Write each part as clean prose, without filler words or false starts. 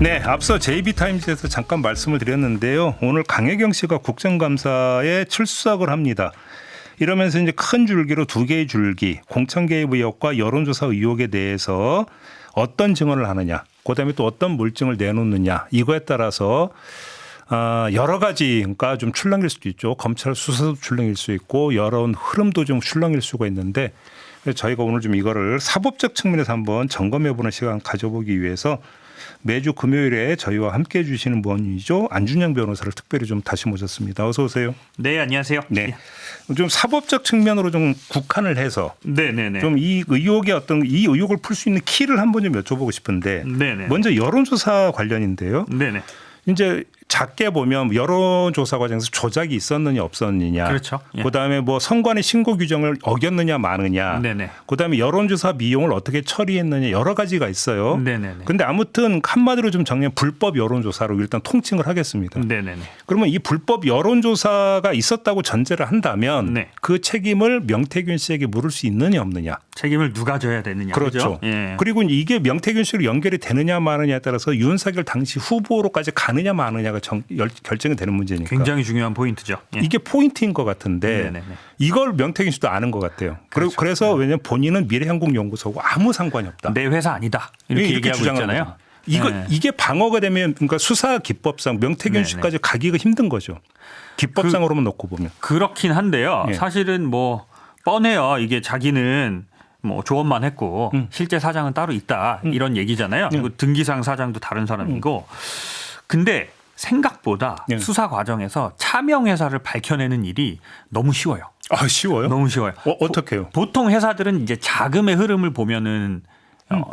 네, 앞서 JB타임즈에서 잠깐 말씀을 드렸는데요. 오늘 강혜경 씨가 국정감사에 출석을 합니다. 이러면서 이제 큰 줄기로 두 개의 줄기, 공천 개입 의혹과 여론조사 의혹에 대해서 어떤 증언을 하느냐, 그다음에 또 어떤 물증을 내놓느냐, 이거에 따라서 여러 가지가 좀 출렁일 수도 있죠. 검찰 수사도 출렁일 수 있고 여론 흐름도 좀 출렁일 수가 있는데 저희가 오늘 좀 이거를 사법적 측면에서 한번 점검해보는 시간 가져보기 위해서 매주 금요일에 저희와 함께해 주시는 분이죠. 안준영 변호사를 특별히 좀 다시 모셨습니다. 어서 오세요. 네, 안녕하세요. 네, 좀 사법적 측면으로 좀 국한을 해서 좀 이 의혹의 이 의혹을 풀 수 있는 키를 한번 좀 여쭤보고 싶은데 먼저 여론조사 관련인데요. 이제 작게 보면 여론조사 과정에서 조작이 있었느냐 없었느냐, 그렇죠. 예. 그다음에 뭐 선관위 신고 규정을 어겼느냐 마느냐, 그다음에 여론조사 비용을 어떻게 처리했느냐 여러 가지가 있어요. 그런데 아무튼 한마디로 좀 정리하면 불법 여론조사로 일단 통칭을 하겠습니다. 그러면 이 불법 여론조사가 있었다고 전제를 한다면 그 책임을 명태균 씨에게 물을 수 있느냐 없느냐. 책임을 누가 져야 되느냐. 그렇죠. 예. 그리고 이게 명태균 씨로 연결이 되느냐 마느냐에 따라서 윤석열 당시 후보로까지 가느냐 마느냐가 결정이 되는 문제니까. 굉장히 중요한 포인트죠. 예. 이게 포인트인 것 같은데 이걸 명태균 씨도 아는 것 같아요. 그렇죠. 그래서 왜냐하면 본인은 미래한국연구소하고 아무 상관이 없다. 내 회사 아니다. 이렇게 얘기하고 있잖아요. 이게 방어가 되면 그러니까 수사 기법상 명태균 씨까지 가기가 힘든 거죠. 기법상으로만 놓고 보면. 그렇긴 한데요. 사실은 뭐 뻔해요. 이게 자기는 뭐 조언만 했고 실제 사장은 따로 있다. 이런 얘기잖아요. 그리고 등기상 사장도 다른 사람이고. 근데 생각보다 수사 과정에서 차명 회사를 밝혀내는 일이 너무 쉬워요. 아, 쉬워요? 너무 쉬워요. 어떻게요? 보통 회사들은 이제 자금의 흐름을 보면은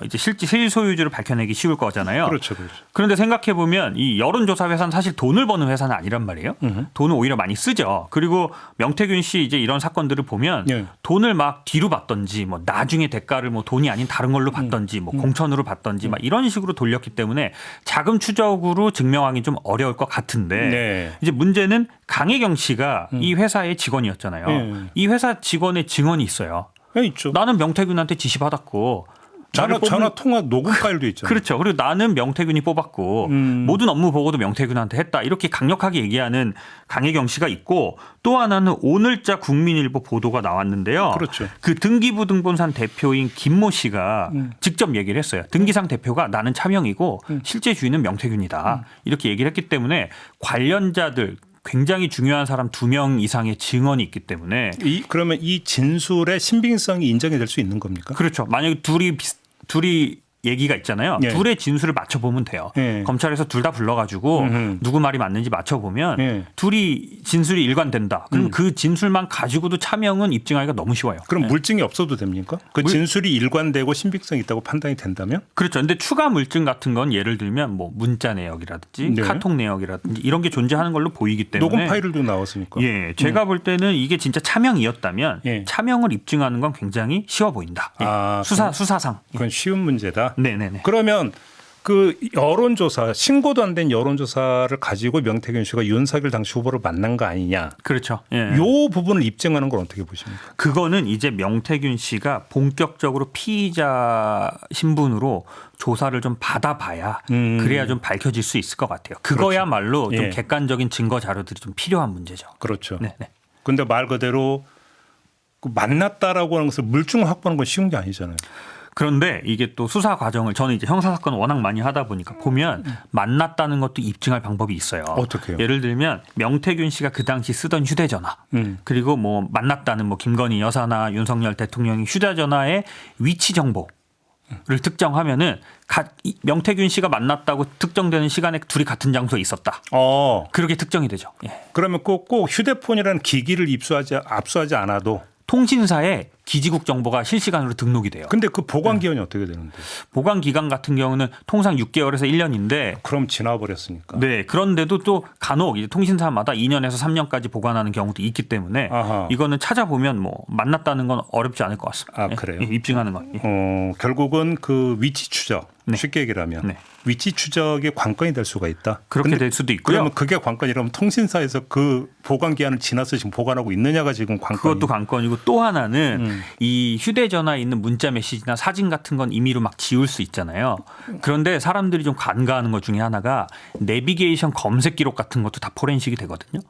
이제 실제 실소유주를 밝혀내기 쉬울 거잖아요. 그렇죠. 그런데 생각해 보면 이 여론조사 회사는 사실 돈을 버는 회사는 아니란 말이에요. 돈을 오히려 많이 쓰죠. 그리고 명태균 씨 이제 이런 사건들을 보면 돈을 막 뒤로 받던지 뭐 나중에 대가를 뭐 돈이 아닌 다른 걸로 받던지 뭐 공천으로 받던지 막 이런 식으로 돌렸기 때문에 자금 추적으로 증명하기 좀 어려울 것 같은데 이제 문제는 강혜경 씨가 이 회사의 직원이었잖아요. 이 회사 직원의 증언이 있어요. 있죠. 나는 명태균한테 지시받았고 전화 통화 녹음 파일도 있죠. 그렇죠. 그리고 나는 명태균이 뽑았고 모든 업무 보고도 명태균한테 했다. 이렇게 강력하게 얘기하는 강혜경 씨가 있고 또 하나는 오늘자 국민일보 보도가 나왔는데요. 그렇죠. 그 등기부등본산 대표인 김모 씨가 직접 얘기를 했어요. 등기상 대표가 나는 차명이고 실제 주인은 명태균이다. 이렇게 얘기를 했기 때문에 관련자들 굉장히 중요한 사람 2명 이상의 증언이 있기 때문에 그러면 이 진술의 신빙성이 인정이 될 수 있는 겁니까? 그렇죠. 만약에 둘이 얘기가 있잖아요. 둘의 진술을 맞춰보면 돼요. 검찰에서 둘 다 불러가지고 누구 말이 맞는지 맞춰보면 둘이 진술이 일관된다. 그럼 그 진술만 가지고도 차명은 입증하기가 너무 쉬워요. 그럼 물증이 없어도 됩니까? 그 진술이 일관되고 신빙성이 있다고 판단이 된다면? 그렇죠. 근데 추가 물증 같은 건 예를 들면 뭐 문자 내역이라든지 카톡 내역이라든지 이런 게 존재하는 걸로 보이기 때문에 녹음 파일도 나왔으니까. 예, 제가 볼 때는 이게 진짜 차명이었다면 차명을 입증하는 건 굉장히 쉬워 보인다. 수사상. 그건 쉬운 문제다. 네네네. 그러면 그 여론조사 신고도 안 된 여론조사를 가지고 명태균 씨가 윤석열 당시 후보를 만난 거 아니냐? 그렇죠. 이 부분을 입증하는 건 어떻게 보십니까? 그거는 이제 명태균 씨가 본격적으로 피의자 신분으로 조사를 좀 받아봐야 그래야 좀 밝혀질 수 있을 것 같아요. 그거야말로 좀 객관적인 증거 자료들이 좀 필요한 문제죠. 그렇죠. 그런데 말 그대로 만났다라고 하는 것을 물증을 확보하는 건 쉬운 게 아니잖아요. 그런데 이게 또 수사 과정을 저는 이제 형사사건 워낙 많이 하다 보니까 보면 만났다는 것도 입증할 방법이 있어요. 어떻게요? 예를 들면 명태균 씨가 그 당시 쓰던 휴대전화 그리고 뭐 만났다는 뭐 김건희 여사나 윤석열 대통령이 휴대전화의 위치 정보를 특정하면은 명태균 씨가 만났다고 특정되는 시간에 둘이 같은 장소에 있었다. 그렇게 특정이 되죠. 그러면 꼭 휴대폰이라는 기기를 압수하지 않아도 통신사에 기지국 정보가 실시간으로 등록이 돼요. 근데 그 보관 기간이 어떻게 되는데? 보관 기간 같은 경우는 통상 6개월에서 1년인데 그럼 지나버렸으니까. 네. 그런데도 또 간혹 이제 통신사마다 2년에서 3년까지 보관하는 경우도 있기 때문에 이거는 찾아보면 뭐 만났다는 건 어렵지 않을 것 같습니다. 그래요? 입증하는 건. 결국은 그 위치 추적. 네. 쉽게 얘기하면 네. 위치 추적의 관건이 될 수가 있다. 그렇게 될 수도 있고요. 그러면 그게 관건이라면 통신사에서 그 보관 기한을 지나서 지금 보관하고 있느냐가 지금 관건이에요. 그것도 관건이고 또 하나는 이 휴대전화에 있는 문자 메시지나 사진 같은 건 임의로 막 지울 수 있잖아요. 그런데 사람들이 좀 간과하는 것 중에 하나가 내비게이션 검색 기록 같은 것도 다 포렌식이 되거든요.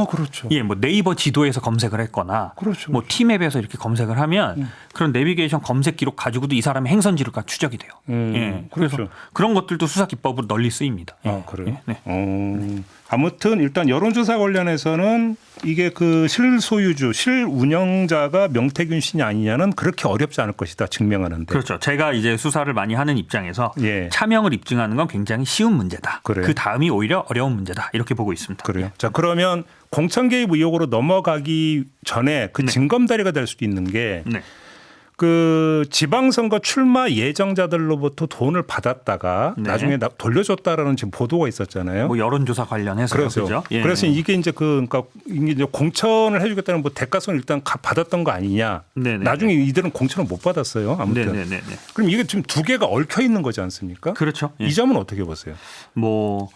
그렇죠. 예, 뭐 네이버 지도에서 검색을 했거나 그렇죠. 뭐 티맵에서 이렇게 검색을 하면 그런 내비게이션 검색 기록 가지고도 이 사람의 행선지가 추적이 돼요. 예, 그래서 그렇죠. 그런 것들도 수사 기법으로 널리 쓰입니다. 예. 그래요? 예, 네. 아무튼 일단 여론조사 관련해서는 이게 그 실소유주, 실운영자가 명태균 씨냐 아니냐는 그렇게 어렵지 않을 것이다 증명하는데. 그렇죠. 제가 이제 수사를 많이 하는 입장에서 예. 차명을 입증하는 건 굉장히 쉬운 문제다. 그래요? 그 다음이 오히려 어려운 문제다. 이렇게 보고 있습니다. 그래요. 자, 그러면 공천 개입 의혹으로 넘어가기 전에 그 네. 징검다리가 될 수도 있는 게 네. 그 지방선거 출마 예정자들로부터 돈을 받았다가 네. 나중에 돌려줬다라는 지금 보도가 있었잖아요. 뭐 여론조사 관련해서 그래서 예. 그래서 이게 이제 그러니까 이게 이제 공천을 해주겠다는 뭐 대가성을 일단 받았던 거 아니냐. 네네. 나중에 이들은 공천을 못 받았어요. 아무튼. 네네네. 그럼 이게 지금 두 개가 얽혀 있는 거지 않습니까? 그렇죠. 예. 이 점은 어떻게 보세요? 뭐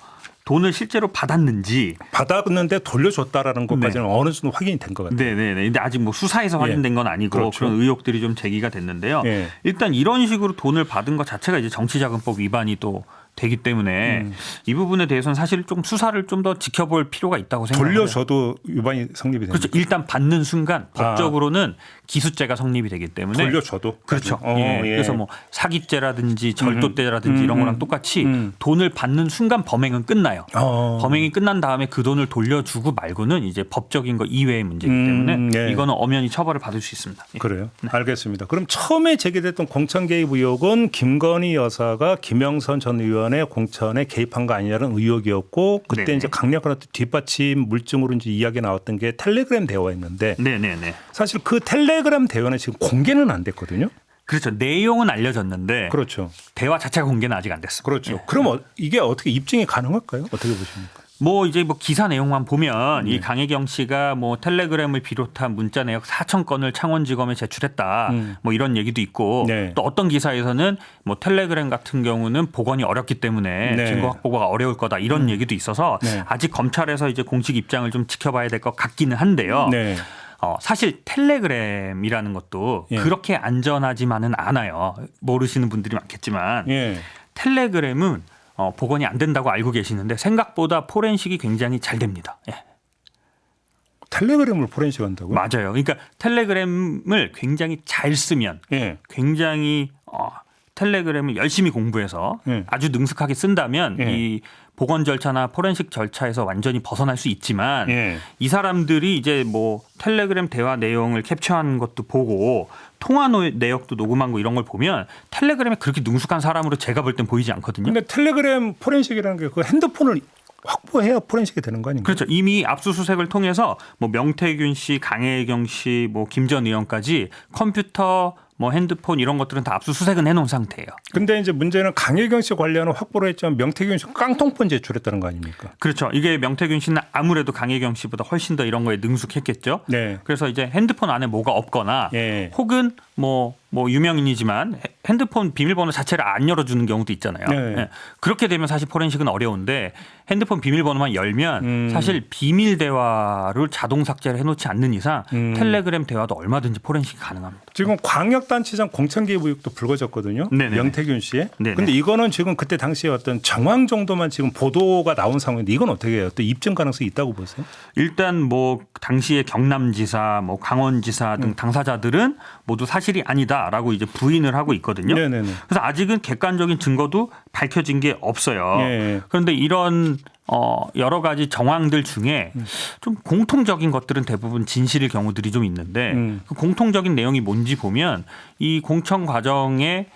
돈을 실제로 받았는지 받았는데 돌려줬다라는 것까지는 어느 정도 확인이 된 것 같아요. 네네네. 근데 아직 뭐 수사에서 확인된 건 아니고 그렇죠. 그런 의혹들이 좀 제기가 됐는데요. 예. 일단 이런 식으로 돈을 받은 것 자체가 이제 정치자금법 위반이 또 되기 때문에 이 부분에 대해서는 사실 좀 수사를 좀 더 지켜볼 필요가 있다고 생각합니다. 돌려줘도 위반이 성립이 됩니다. 그렇죠. 일단 받는 순간 법적으로는 기수죄가 성립이 되기 때문에 돌려줘도 그렇죠. 예. 그래서 뭐 사기죄라든지 절도죄라든지 이런 거랑 똑같이 돈을 받는 순간 범행은 끝나요. 범행이 끝난 다음에 그 돈을 돌려주고 말고는 이제 법적인 거 이외의 문제이기 때문에 예. 이거는 엄연히 처벌을 받을 수 있습니다. 예. 그래요. 알겠습니다. 그럼 처음에 제기됐던 공천 개입 의혹은 김건희 여사가 김영선 전 의원의 공천에 개입한 거 아니냐는 의혹이었고 그때 네네. 이제 강력한 어떤 뒷받침 물증으로 이제 이야기 나왔던 게 텔레그램 대화였는데 네네네. 사실 그 텔레그램 대화는 지금 공개는 안 됐거든요. 그렇죠. 내용은 알려졌는데 그렇죠. 대화 자체가 공개는 아직 안 됐습니다. 그렇죠. 예. 그럼 이게 어떻게 입증이 가능할까요? 어떻게 보십니까? 뭐 이제 뭐 기사 내용만 보면 이 강혜경 씨가 뭐 텔레그램을 비롯한 문자 내역 4천 건을 창원지검에 제출했다. 뭐 이런 얘기도 있고 네. 또 어떤 기사에서는 뭐 텔레그램 같은 경우는 복원이 어렵기 때문에 네. 증거 확보가 어려울 거다 이런 얘기도 있어서 네. 아직 검찰에서 이제 공식 입장을 좀 지켜봐야 될 것 같기는 한데요. 네. 사실 텔레그램이라는 것도 예. 그렇게 안전하지만은 않아요. 모르시는 분들이 많겠지만 예. 텔레그램은 복원이 안 된다고 알고 계시는데 생각보다 포렌식이 굉장히 잘 됩니다. 예. 텔레그램을 포렌식 한다고요? 맞아요. 그러니까 텔레그램을 굉장히 잘 쓰면 예. 굉장히 텔레그램을 열심히 공부해서 아주 능숙하게 쓴다면 예. 이 복원 절차나 포렌식 절차에서 완전히 벗어날 수 있지만 예. 이 사람들이 이제 뭐 텔레그램 대화 내용을 캡처한 것도 보고 통화 내역도 녹음한 거 이런 걸 보면 텔레그램에 그렇게 능숙한 사람으로 제가 볼 땐 보이지 않거든요. 근데 텔레그램 포렌식이라는 게 그 핸드폰을 확보해야 포렌식이 되는 거 아닌가요? 그렇죠. 이미 압수수색을 통해서 뭐 명태균 씨, 강혜경 씨, 뭐 김 전 의원까지 컴퓨터, 뭐 핸드폰 이런 것들은 다 압수수색은 해놓은 상태예요. 근데 이제 문제는 강혜경 씨 관련은 확보를 했지만 명태균 씨 깡통폰 제출했다는 거 아닙니까? 그렇죠. 이게 명태균 씨는 아무래도 강혜경 씨보다 훨씬 더 이런 거에 능숙했겠죠. 네. 그래서 이제 핸드폰 안에 뭐가 없거나 예. 혹은 뭐 유명인이지만 핸드폰 비밀번호 자체를 안 열어주는 경우도 있잖아요. 네. 예. 그렇게 되면 사실 포렌식은 어려운데 핸드폰 비밀번호만 열면 사실 비밀 대화를 자동 삭제를 해놓지 않는 이상 텔레그램 대화도 얼마든지 포렌식이 가능합니다. 지금 광역단체장 공천 개입 의혹도 불거졌거든요. 네네네. 명태균 씨의. 네네. 근데 이거는 지금 그때 당시에 어떤 정황 정도만 지금 보도가 나온 상황인데 이건 어떻게 해요? 또 입증 가능성이 있다고 보세요? 일단 뭐 당시에 경남지사, 뭐 강원지사 등 당사자들은 모두 사실이 아니다라고 이제 부인을 하고 있거든요. 네네네. 그래서 아직은 객관적인 증거도 밝혀진 게 없어요. 예. 그런데 이런 여러 가지 정황들 중에 좀 공통적인 것들은 대부분 진실일 경우들이 좀 있는데 그 공통적인 내용이 뭔지 보면 이 공천 과정에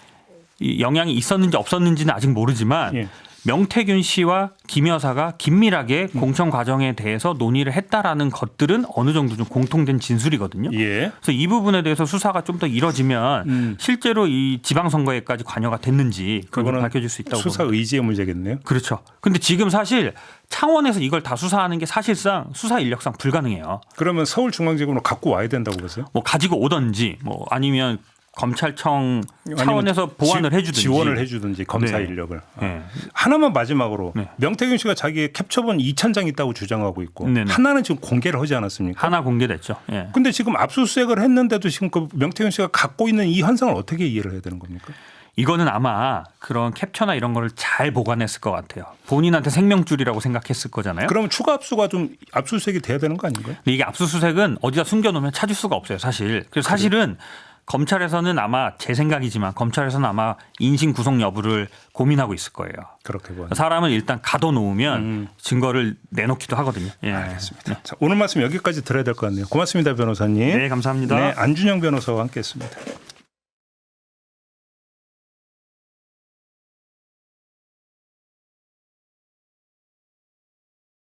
이 영향이 있었는지 없었는지는 아직 모르지만 예. 명태균 씨와 김 여사가 긴밀하게 공천 과정에 대해서 논의를 했다라는 것들은 어느 정도 좀 공통된 진술이거든요. 예. 그래서 이 부분에 대해서 수사가 좀 더 이뤄지면 실제로 이 지방선거에까지 관여가 됐는지 그걸 그거는 밝혀질 수 있다고 수사 봅니다. 의지의 문제겠네요. 그렇죠. 근데 지금 사실 창원에서 이걸 다 수사하는 게 사실상 수사 인력상 불가능해요. 그러면 서울중앙지검으로 갖고 와야 된다고 보세요? 뭐 가지고 오든지 뭐 아니면 검찰청 차원에서 보완을 해주든지 지원을 해주든지 검사 네. 인력을. 네. 하나만 마지막으로 네. 명태균 씨가 자기 캡처본 2,000장 있다고 주장하고 있고 네네. 하나는 지금 공개를 하지 않았습니까? 하나 공개됐죠. 예. 근데 지금 압수수색을 했는데도 지금 그 명태균 씨가 갖고 있는 이 현상을 어떻게 이해를 해야 되는 겁니까? 이거는 아마 그런 캡처나 이런 거를 잘 보관했을 것 같아요. 본인한테 생명줄이라고 생각했을 거잖아요. 그러면 추가 압수가 좀 압수수색이 돼야 되는 거 아닌가요? 근데 이게 압수수색은 어디다 숨겨놓으면 찾을 수가 없어요, 사실. 그래서 사실은 검찰에서는 아마 제 생각이지만 검찰에서는 아마 인신 구속 여부를 고민하고 있을 거예요. 그렇게 보면. 사람을 일단 가둬놓으면 증거를 내놓기도 하거든요. 예. 알겠습니다. 자, 오늘 말씀 여기까지 들어야 될 것 같네요. 고맙습니다, 변호사님. 네, 감사합니다. 네, 안준영 변호사와 함께했습니다.